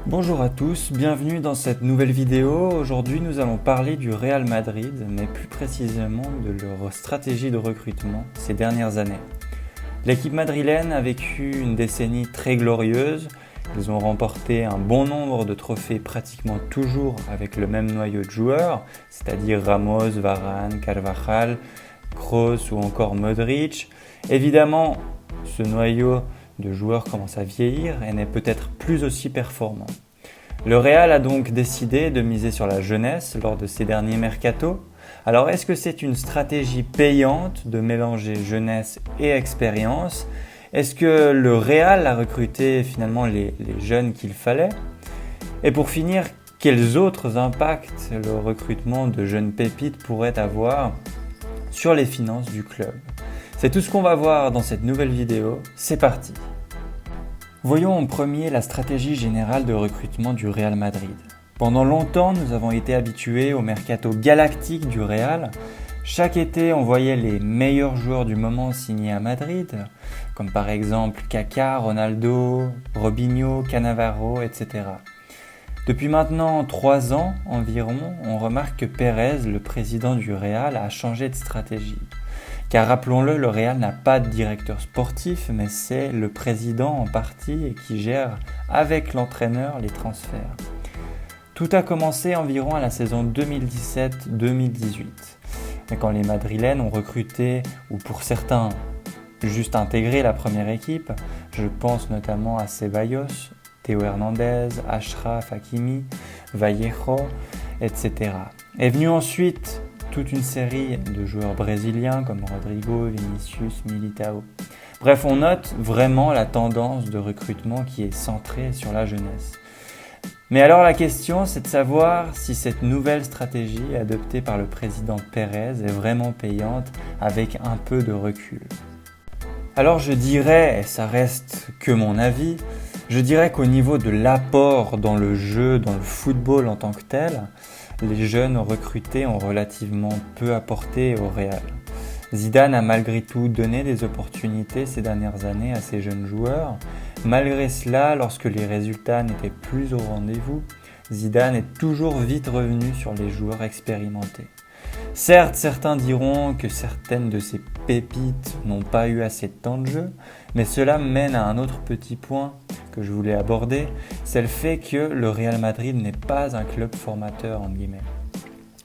Bonjour à tous, bienvenue dans cette nouvelle vidéo. Aujourd'hui nous allons parler du Real Madrid, mais plus précisément de leur stratégie de recrutement ces dernières années. L'équipe madrilène a vécu une décennie très glorieuse. Ils ont remporté un bon nombre de trophées pratiquement toujours avec le même noyau de joueurs, c'est-à-dire Ramos, Varane, Carvajal, Kroos ou encore Modric. Évidemment, ce noyau de joueurs commence à vieillir et n'est peut-être plus aussi performant. Le Real a donc décidé de miser sur la jeunesse lors de ces derniers mercatos. Alors est-ce que c'est une stratégie payante de mélanger jeunesse et expérience ? Est-ce que le Real a recruté finalement les jeunes qu'il fallait ? Et pour finir, quels autres impacts le recrutement de jeunes pépites pourrait avoir sur les finances du club ? C'est tout ce qu'on va voir dans cette nouvelle vidéo, c'est parti. Voyons en premier la stratégie générale de recrutement du Real Madrid. Pendant longtemps, nous avons été habitués au mercato galactique du Real. Chaque été, on voyait les meilleurs joueurs du moment signés à Madrid, comme par exemple Kaká, Ronaldo, Robinho, Cannavaro, etc. Depuis maintenant 3 ans environ, on remarque que Pérez, le président du Real, a changé de stratégie. Car rappelons-le, le Real n'a pas de directeur sportif, mais c'est le président en partie et qui gère avec l'entraîneur les transferts. Tout a commencé environ à la saison 2017-2018. Mais quand les Madrilènes ont recruté, ou pour certains, juste intégré la première équipe, je pense notamment à Ceballos, Théo Hernandez, Achraf Hakimi, Vallejo, etc. Est venue ensuite toute une série de joueurs brésiliens comme Rodrigo, Vinicius, Militao. Bref, on note vraiment la tendance de recrutement qui est centrée sur la jeunesse. Mais alors la question, c'est de savoir si cette nouvelle stratégie adoptée par le président Pérez est vraiment payante avec un peu de recul. Alors je dirais, et ça reste que mon avis, je dirais qu'au niveau de l'apport dans le jeu, dans le football en tant que tel, les jeunes recrutés ont relativement peu apporté au Real. Zidane a malgré tout donné des opportunités ces dernières années à ces jeunes joueurs. Malgré cela, lorsque les résultats n'étaient plus au rendez-vous, Zidane est toujours vite revenu sur les joueurs expérimentés. Certes, certains diront que certaines de ces pépites n'ont pas eu assez de temps de jeu, mais cela mène à un autre petit point que je voulais aborder, c'est le fait que le Real Madrid n'est pas un club formateur, entre guillemets.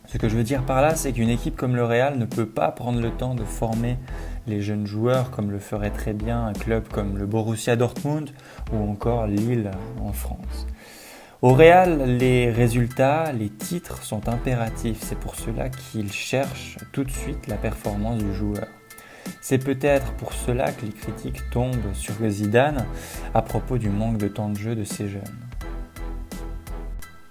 Ce que je veux dire par là, c'est qu'une équipe comme le Real ne peut pas prendre le temps de former les jeunes joueurs comme le ferait très bien un club comme le Borussia Dortmund ou encore Lille en France. Au Real, les résultats, les titres sont impératifs. C'est pour cela qu'ils cherchent tout de suite la performance du joueur. C'est peut-être pour cela que les critiques tombent sur Zidane à propos du manque de temps de jeu de ces jeunes.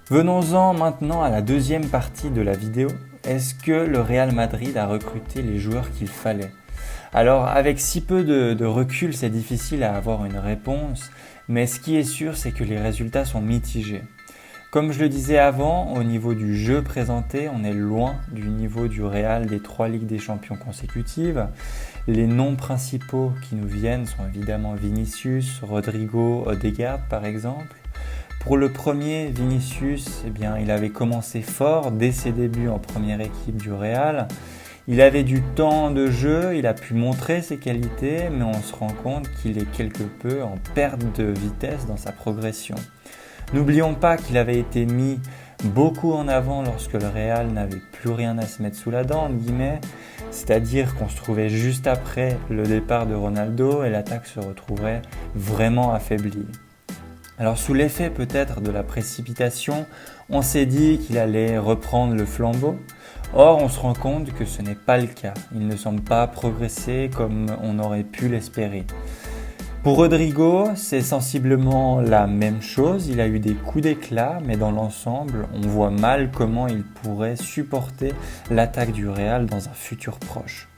Venons-en maintenant à la deuxième partie de la vidéo. Est-ce que le Real Madrid a recruté les joueurs qu'il fallait ? Alors avec si peu de recul, c'est difficile à avoir une réponse, mais ce qui est sûr, c'est que les résultats sont mitigés. Comme je le disais avant, au niveau du jeu présenté, on est loin du niveau du Real des 3 Ligues des Champions consécutives. Les noms principaux qui nous viennent sont évidemment Vinicius, Rodrigo, Odegaard par exemple. Pour le premier, Vinicius, il avait commencé fort dès ses débuts en première équipe du Real. Il avait du temps de jeu, il a pu montrer ses qualités, mais on se rend compte qu'il est quelque peu en perte de vitesse dans sa progression. N'oublions pas qu'il avait été mis beaucoup en avant lorsque le Real n'avait plus rien à se mettre sous la dent, entre guillemets, c'est-à-dire qu'on se trouvait juste après le départ de Ronaldo et l'attaque se retrouverait vraiment affaiblie. Alors sous l'effet peut-être de la précipitation, on s'est dit qu'il allait reprendre le flambeau. Or, on se rend compte que ce n'est pas le cas. Il ne semble pas progresser comme on aurait pu l'espérer. Pour Rodrigo, c'est sensiblement la même chose. Il a eu des coups d'éclat, mais dans l'ensemble, on voit mal comment il pourrait supporter l'attaque du Real dans un futur proche.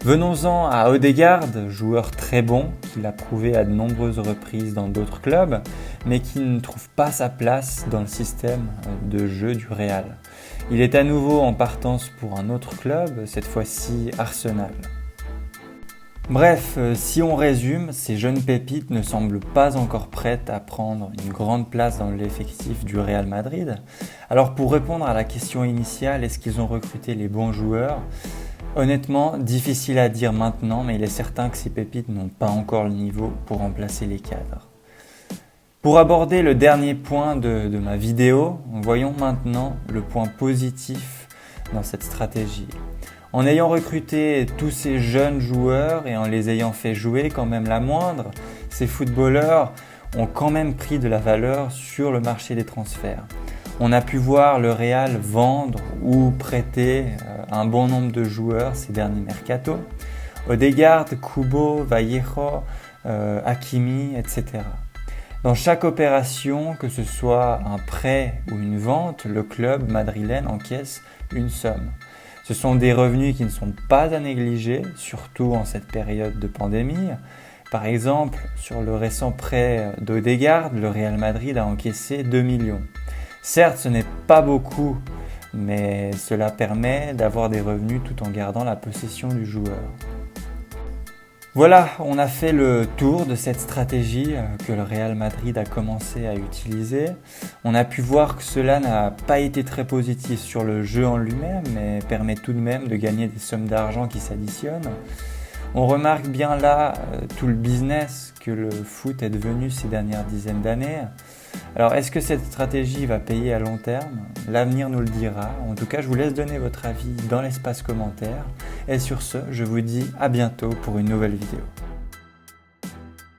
Venons-en à Odegaard, joueur très bon, qu'il a prouvé à de nombreuses reprises dans d'autres clubs, mais qui ne trouve pas sa place dans le système de jeu du Real. Il est à nouveau en partance pour un autre club, cette fois-ci Arsenal. Bref, si on résume, ces jeunes pépites ne semblent pas encore prêtes à prendre une grande place dans l'effectif du Real Madrid. Alors pour répondre à la question initiale, est-ce qu'ils ont recruté les bons joueurs? Honnêtement, difficile à dire maintenant, mais il est certain que ces pépites n'ont pas encore le niveau pour remplacer les cadres. Pour aborder le dernier point de ma vidéo, voyons maintenant le point positif dans cette stratégie. En ayant recruté tous ces jeunes joueurs et en les ayant fait jouer quand même la moindre, ces footballeurs ont quand même pris de la valeur sur le marché des transferts. On a pu voir le Real vendre ou prêter un bon nombre de joueurs ces derniers mercatos. Odegaard, Kubo, Vallejo, Hakimi, etc. Dans chaque opération, que ce soit un prêt ou une vente, le club madrilène encaisse une somme. Ce sont des revenus qui ne sont pas à négliger, surtout en cette période de pandémie. Par exemple, sur le récent prêt d'Odegaard, le Real Madrid a encaissé 2 millions. Certes, ce n'est pas beaucoup, mais cela permet d'avoir des revenus tout en gardant la possession du joueur. Voilà, on a fait le tour de cette stratégie que le Real Madrid a commencé à utiliser. On a pu voir que cela n'a pas été très positif sur le jeu en lui-même, mais permet tout de même de gagner des sommes d'argent qui s'additionnent. On remarque bien là tout le business que le foot est devenu ces dernières dizaines d'années. Alors, est-ce que cette stratégie va payer à long terme? L'avenir nous le dira. En tout cas, je vous laisse donner votre avis dans l'espace commentaire. Et sur ce, je vous dis à bientôt pour une nouvelle vidéo.